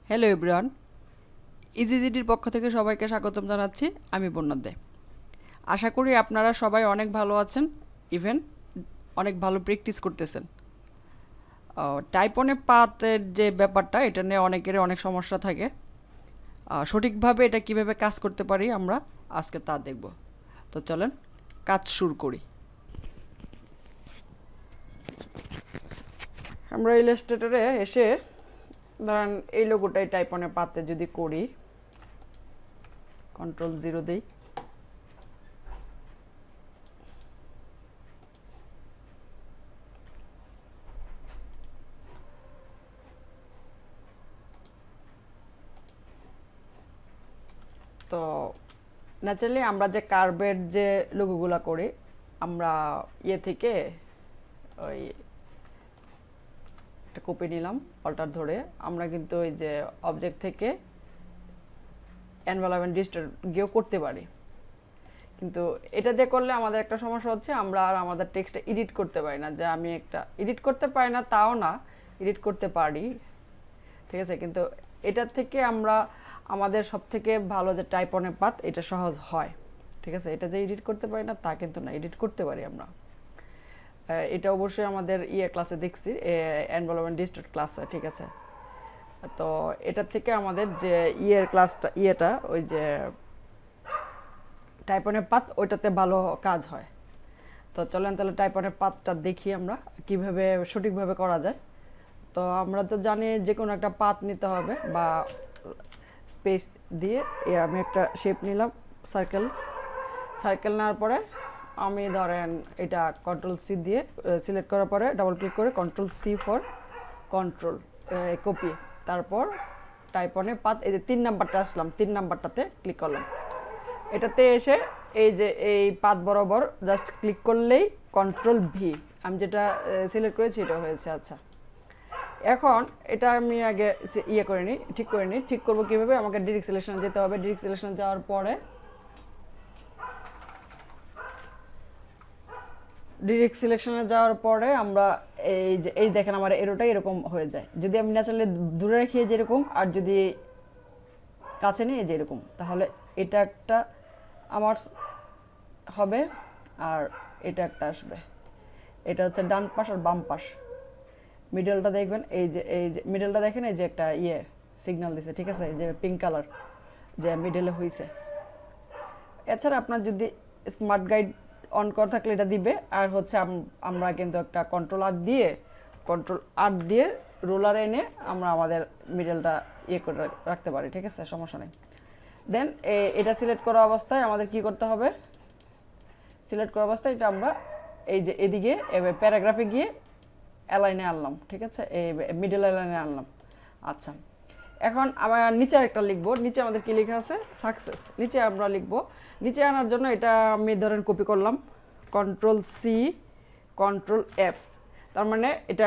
Hello everyone, ইজিজিডির পক্ষ থেকে সবাইকে স্বাগতম জানাচ্ছি। আমি বন্যা দে। আশা করি আপনারা সবাই অনেক ভালো আছেন, ইভেন অনেক ভালো প্র্যাকটিস করতেছেন। টাইপনে পাতের যে ব্যাপারটা, এটা নিয়ে অনেকেরই অনেক সমস্যা থাকে। সঠিকভাবে এটা কিভাবে কাজ করতে পারি আমরা আজকে তা দেখব। তো চলেন কাজ শুরু করি। আমরা ইলাস্ট্রেটরে এসে ধরেন এই লোগোটাই টাইপনে পাতে যদি করি, Ctrl 0 দেই, তো ন্যাচারালি আমরা যে কার্ভের যে লোগোগুলো করি আমরা ইয়ে থেকে ওই একটা কপি নিলাম, অল্টার ধরে আমরা কিন্তু ওই যে অবজেক্ট থেকে এনভেলপ এন্ড ডিস্টর গিয়েও করতে পারি। কিন্তু এটা দিয়ে করলে আমাদের একটা সমস্যা হচ্ছে, আমরা আর আমাদের টেক্সটটা এডিট করতে পারি না। যে আমি একটা এডিট করতে পারি না তাও না, এডিট করতে পারি, ঠিক আছে। কিন্তু এটার থেকে আমরা আমাদের সব থেকে ভালো যে টাইপনে পাত, এটা সহজ হয়, ঠিক আছে। এটা যে এডিট করতে পারি না তা কিন্তু না, এডিট করতে পারি আমরা। এটা অবশ্যই আমাদের ক্লাসে দেখছি, এনভেলপমেন্ট ডিস্টর্ট ক্লাসে, ঠিক আছে। তো এটার থেকে আমাদের যে ক্লাসটা ওই যে টাইপনের পাত, ওইটাতে ভালো কাজ হয়। তো চলেন তাহলে টাইপনের পাতটা দেখি আমরা কিভাবে সঠিকভাবে করা যায়। তো আমরা তো জানি যে কোনো একটা পাত নিতে হবে বা স্পেস দিয়ে আমি একটা শেপ নিলাম, সার্কেল নেওয়ার পরে আমি ধরেন এটা Ctrl+C দিয়ে সিলেক্ট করার পরে ডাবল ক্লিক করে Ctrl+C ফর কন্ট্রোল কপি, তারপর টাইপনে পাত, এই যে 3 নাম্বারটা আসলাম, 3 নাম্বারটাতে ক্লিক করলাম। এটাতে এসে এই যে এই পাত বরাবর জাস্ট ক্লিক করলেই Ctrl+V, আমি যেটা সিলেক্ট করেছি এটা হয়েছে। আচ্ছা, এখন এটা আমি আগে ঠিক করে নিই। ঠিক করবো কীভাবে, আমাকে ডিরেক্ট সিলেকশন যেতে হবে। ডিরেক্ট সিলেকশন যাওয়ার পরে আমরা এই দেখেন আমার এরোটা এরকম হয়ে যায়। যদি আমি ন্যাচারালি দূরে রাখি যেরকম, আর যদি কাছে নিয়ে যেরকম, তাহলে এটা একটা আমার হবে আর এটা একটা আসবে। এটা হচ্ছে ডান পাশ আর বাম পাশ। মিডলটা দেখবেন, এই যে মিডলটা দেখেন, এই যে একটা সিগন্যাল দিছে, ঠিক আছে, এই যে পিঙ্ক কালার যে মিডলে হয়েছে। এছাড়া আপনার যদি স্মার্ট গাইড অন করা থাকলে এটা দিবে। আর হচ্ছে আমরা কিন্তু একটা Ctrl+R দিয়ে রোলার এনে আমরা আমাদের মিডলটা করে রাখতে পারি, ঠিক আছে, সমস্যা নেই। দেন এটা সিলেক্ট করা অবস্থায় আমাদের কি করতে হবে, সিলেক্ট করা অবস্থায় এটা আমরা এই যে এদিকে প্যারাগ্রাফে গিয়ে অ্যালাইনে আনলাম, ঠিক আছে, এই মিডল অ্যালাইনে আনলাম। আচ্ছা, এখন আমরা নিচে একটা লিখবো। নিচে আমাদের কি লেখা আছে, সাকসেস। নিচে আমরা লিখবো। নিচে আনার জন্য এটা আমি ধরেন কপি করলাম, Ctrl+C Ctrl+F, তার মানে এটা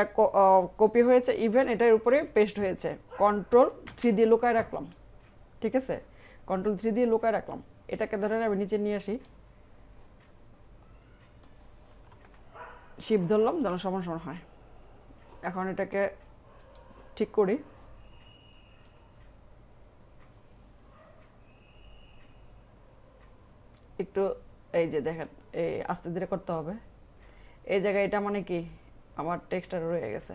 কপি হয়েছে, ইভেন এটার উপরে পেস্ট হয়েছে। Ctrl+3 দিয়ে লুকায় রাখলাম, ঠিক আছে, Ctrl+3 দিয়ে লুকায় রাখলাম। এটাকে ধরেন আমি নিচে নিয়ে আসি, শিফট ধরলাম যেন সমান সমান হয়। এখন এটাকে ঠিক করি। একটু এই যে দেখেন, এই আস্তে ধীরে করতে হবে। এই জায়গায় এটা মানে কি আমার টেক্সটটা রয়ে গেছে।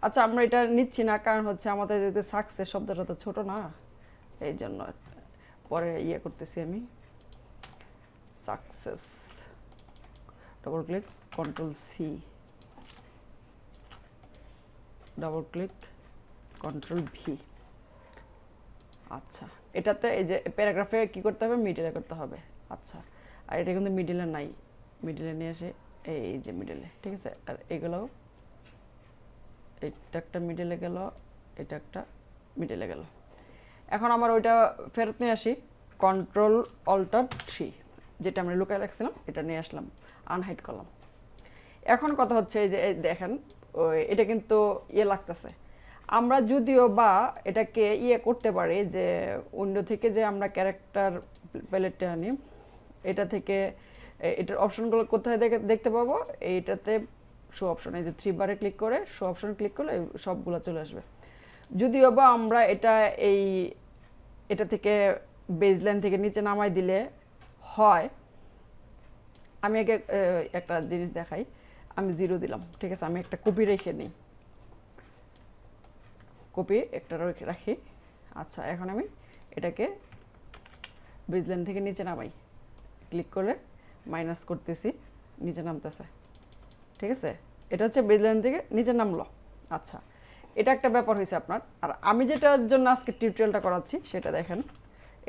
আচ্ছা, আমরা এটা নিচ্ছি না, কারণ হচ্ছে আমাদের যদি সাকসেস শব্দটা তো ছোট না, এই জন্য পরে করতেছি আমি। Success, double click, Ctrl+C, double click, Ctrl+V। আচ্ছা, এটাতে এই যে প্যারাগ্রাফে কি করতে হবে, মিডলে করতে হবে। আচ্ছা, আর এটা কিন্তু মিডলে নাই, মিডলে নিয়ে আসে, এই যে মিডলে, ঠিক আছে। আর এগুলোও, এটা একটা মিডলে গেল, এটা একটা মিডলে গেল। এখন আমার ওইটা ফেরত নিয়ে আসি, Ctrl+Alt+3, যেটা আমরা লুকায় রাখছিলাম এটা নিয়ে আসলাম, আনহাইড করলাম। এখন কথা হচ্ছে এই যে দেখেন এটা কিন্তু লাগতেছে। আমরা যদিও বা এটাকে করতে পারি যে উইন্ডো থেকে যে আমরা ক্যারেক্টার প্যালেটটা আনি, এটা থেকে এটার অপশনগুলো কোথায় দেখতে পাবো, এইটাতে শো অপশন, এই যে 3 বারে ক্লিক করে শো অপশন ক্লিক করলে সবগুলো চলে আসবে। যদিও বা আমরা এটা থেকে বেজলাইন থেকে নিচে নামাই দিলে হয়। আমি আগে একটা জিনিস দেখাই, আমি 0 দিলাম, ঠিক আছে। আমি একটা কপি রেখে নিই, কপি একটা রাখি। আচ্ছা, এখন আমি এটাকে বেজলাইন থেকে নিচে নামাই, ক্লিক করে মাইনাস করতেছি, নিচে নামতেছে, ঠিক আছে। এটা হচ্ছে বেজলাইন থেকে নিচে নামলো। আচ্ছা, এটা একটা ব্যাপার হয়েছে আপনার। আর আমি যেটার জন্য আজকে টিউটোরিয়ালটা করাচ্ছি সেটা দেখেন,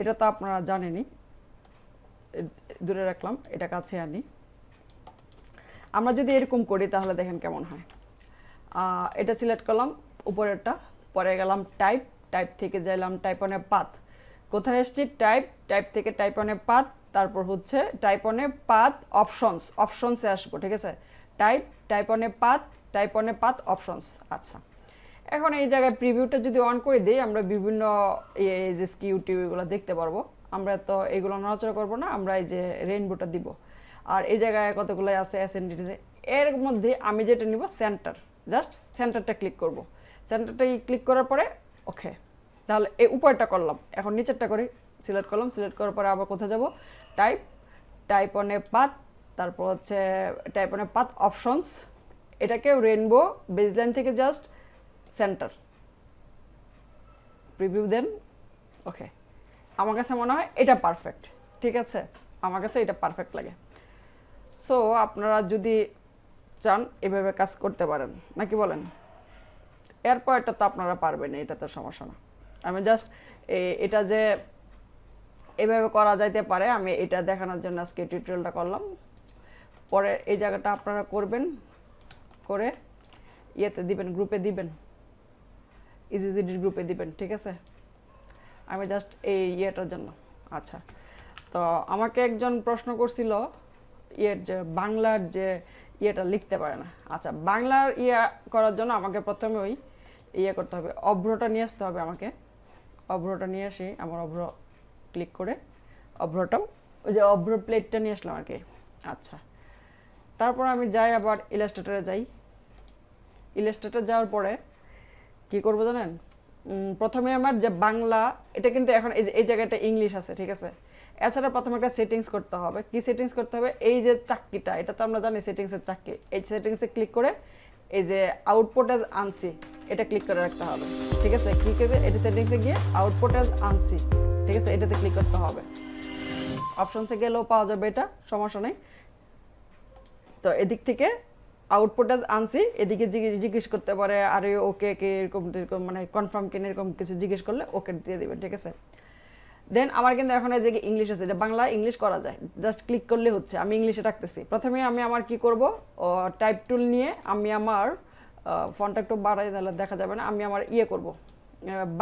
এটা তো আপনারা জানেনই। দূরে রাখলাম, এটা কাছে আনি। আমরা যদি এরকম করি তাহলে দেখেন কেমন হয়। এটা সিলেক্ট করলাম উপরেরটা, পরে গেলাম টাইপ, টাইপ থেকে যাইলাম টাইপ অন এ পাথ। কোথায় এসছি? টাইপ, টাইপ থেকে টাইপ অন এ পাথ, তারপর হচ্ছে type on a path options, অপশনসে আসবো, ঠিক আছে। Type, type on a path, type on a path options. আচ্ছা, এখন এই জায়গায় প্রিভিউটা যদি অন করে দিই, আমরা বিভিন্ন এই যে স্কিউ টিউ এগুলো দেখতে পারবো। আমরা তো এগুলো নড়াচড়া করবো না, আমরা এই যে রেইনবোটা দিব। আর এই জায়গায় কতগুলো আছে অ্যাসেন্ডিটিতে, এর মধ্যে আমি যেটা নিব সেন্টার, জাস্ট সেন্টারটা ক্লিক করব। সেন্টারটা ক্লিক করার পরে ওকে, তাহলে এই উপরটা করলাম। এখন নিচেরটা করি, সিলেক্ট করলাম, সিলেক্ট করার পরে আবার কোথায় যাব? Type, type on a path, তারপর হচ্ছে type on a path options, এটাকেও রেইনবো বেজলাইন থেকে জাস্ট সেন্টার, প্রিভিউ দেন ওকে। আমার কাছে মনে হয় এটা পারফেক্ট, ঠিক আছে। আমার কাছে এটা পারফেক্ট লাগে। সো আপনারা যদি চান এভাবে কাজ করতে পারেন, নাকি বলেন? এরপর এটা তো আপনারা পারবেন, এটা তো সমস্যা না। আমি জাস্ট এটা যে এভাবে করা যাইতে পারে আমি এটা দেখানোর জন্য আজকে টিউটোরিয়ালটা করলাম। পরে এই জায়গাটা আপনারা করবেন, করে ইয়েতে দিবেন, গ্রুপে দিবেন, ইজিজিডির গ্রুপে দিবেন, ঠিক আছে। আমি জাস্ট এই ইয়েটার জন্য। আচ্ছা, তো আমাকে একজন প্রশ্ন করছিল যে বাংলার যে ইয়েটা লিখতে পারে না। আচ্ছা, বাংলার করার জন্য আমাকে প্রথমে ওই করতে হবে, অভ্রটা নিয়ে আসতে হবে আমাকে। অভ্রটা নিয়ে আসি, আমার অভ্র ক্লিক করে অভ্রটাও ওই যে অভ্র প্লেটটা নিয়ে আসলাম আর কি। আচ্ছা, তারপর আমি যাই আবার ইলাস্ট্রেটরে যাই। ইলাস্ট্রেটর যাওয়ার পরে কি করবো জানেন? প্রথমে আমার যে বাংলা, এটা কিন্তু এখন এই জায়গাটা ইংলিশ আছে, ঠিক আছে। এছাড়া প্রথমে একটা সেটিংস করতে হবে। কি সেটিংস করতে হবে? এই যে চাক্কিটা, এটা তো আমরা জানি সেটিংসের চাক্কি, এই সেটিংসে ক্লিক করে এই যে আউটপুট অ্যাজ আনসি, এটা ক্লিক করে রাখতে হবে, ঠিক আছে। ক্লিক করে এটা সেটিংসে গিয়ে আউটপুট অ্যাজ আনসি, ঠিক আছে, এটাতে ক্লিক করতে হবে। অপশনসে গেলেও পাওয়া যাবে, এটা সমস্যা নেই। তো এদিক থেকে আউটপুট অ্যাজ আনসি, এদিকে জিজ্ঞেস করতে পারে আর ওকে কে এরকম মানে কনফার্ম কিনে এরকম কিছু জিজ্ঞেস করলে ওকে দিয়ে দেবেন, ঠিক আছে। দেন আমার কিন্তু এখন এই যে ইংলিশ আছে, এটা বাংলা ইংলিশ করা যায়, জাস্ট ক্লিক করলে হচ্ছে। আমি ইংলিশে রাখতেছি। প্রথমে আমি আমার কি করব, টাইপ টুল নিয়ে আমি আমার ফন্টটা একটু বাড়াই, তাহলে দেখা যাবে না। আমি আমার করব,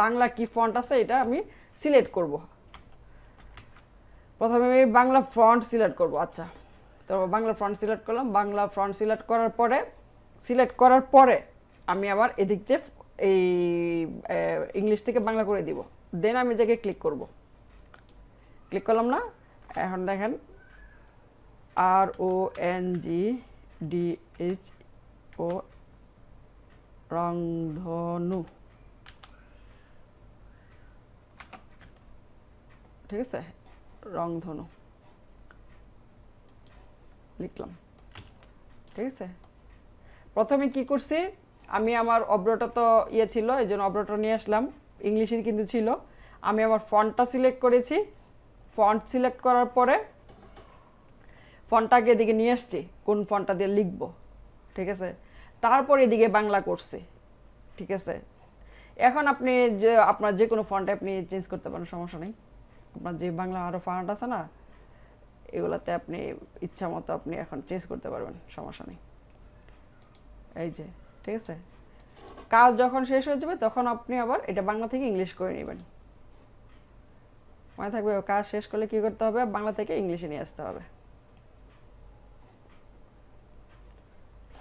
বাংলা কি ফন্ট আছে এটা আমি সিলেক্ট করব। প্রথমে আমি বাংলা ফন্ট সিলেক্ট করব। আচ্ছা, তো বাংলা ফন্ট সিলেক্ট করলাম। বাংলা ফন্ট সিলেক্ট করার পরে আমি আবার এদিক দিয়ে এই ইংলিশ থেকে বাংলা করে দিব। দেন আমি জায়গায় ক্লিক করব, ক্লিক করলাম না। এখন দেখেন RONGDHO, রংধনু, ঠিক আছে, রংধনু লিখলাম, ঠিক আছে। প্রথমে কি করছি, আমি আমার অব্রটা তো ছিল, এই জন্য অব্রটা নিয়ে আসলাম, ইংলিশের কিন্তু ছিল। আমি আমার ফন্টটা সিলেক্ট করেছি। ফন্ট সিলেক্ট করার পরে ফন্টটাকে এদিকে নিয়ে আসছি, কোন ফন্টটা দিয়ে লিখবো, ঠিক আছে। তারপর এদিকে বাংলা করছি, ঠিক আছে। এখন আপনি যে আপনার যে কোনো ফন্টে আপনি চেঞ্জ করতে পারেন, সমস্যা নেই। আপনার যে বাংলা আরও ফন্ট আছে না, এগুলাতে আপনি ইচ্ছা মতো আপনি এখন চেঞ্জ করতে পারবেন, সমস্যা নেই। এই যে, ঠিক আছে। কাজ যখন শেষ হয়ে যাবে তখন আপনি আবার এটা বাংলা থেকে ইংলিশ করে নেবেন। মনে থাকবে, কাজ শেষ করলে কি করতে হবে, বাংলা থেকে ইংলিশে নিয়ে আসতে হবে।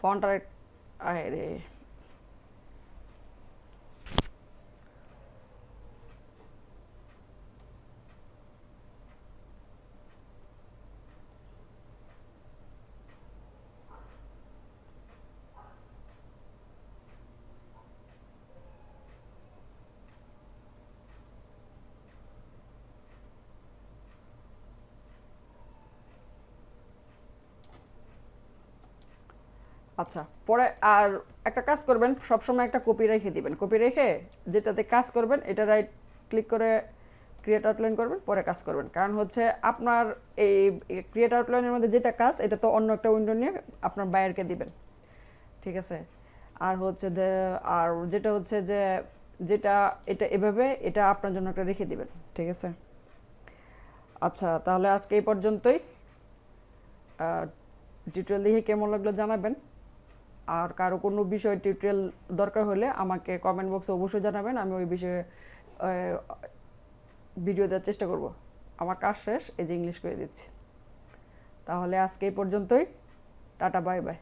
ফন্ট আর আরে আচ্ছা, পরে আর একটা কাজ করবেন, সবসময় একটা কপি রেখে দিবেন। কপি রেখে যেটাতে কাজ করবেন এটা রাইট ক্লিক করে ক্রিয়েট আউটলাইন করবেন, পরে কাজ করবেন। কারণ হচ্ছে আপনার এই ক্রিয়েট আউটলাইনের মধ্যে যেটা কাজ এটা তো অন্য একটা উইন্ডো নিয়ে আপনার বায়ারকে দিবেন, ঠিক আছে? আর হচ্ছে আর যেটা হচ্ছে যে যেটা এটা এভাবে এটা আপনার জন্য একটা রেখে দিবেন, ঠিক আছে? আচ্ছা, তাহলে আজকে এই পর্যন্তই। টিউটোরিয়াল দেখে কেমন লাগলো জানাবেন। আর কারো কোনো বিষয় টিউটোরিয়াল দরকার হলে আমাকে কমেন্ট বক্সে অবশ্যই জানাবেন, আমি ওই বিষয়ে ভিডিও দেওয়ার চেষ্টা করব। আমার কাজ শেষ, এই যে ইংলিশ করে দিচ্ছি। তাহলে আজকে এই পর্যন্তই, টাটা বাই বাই।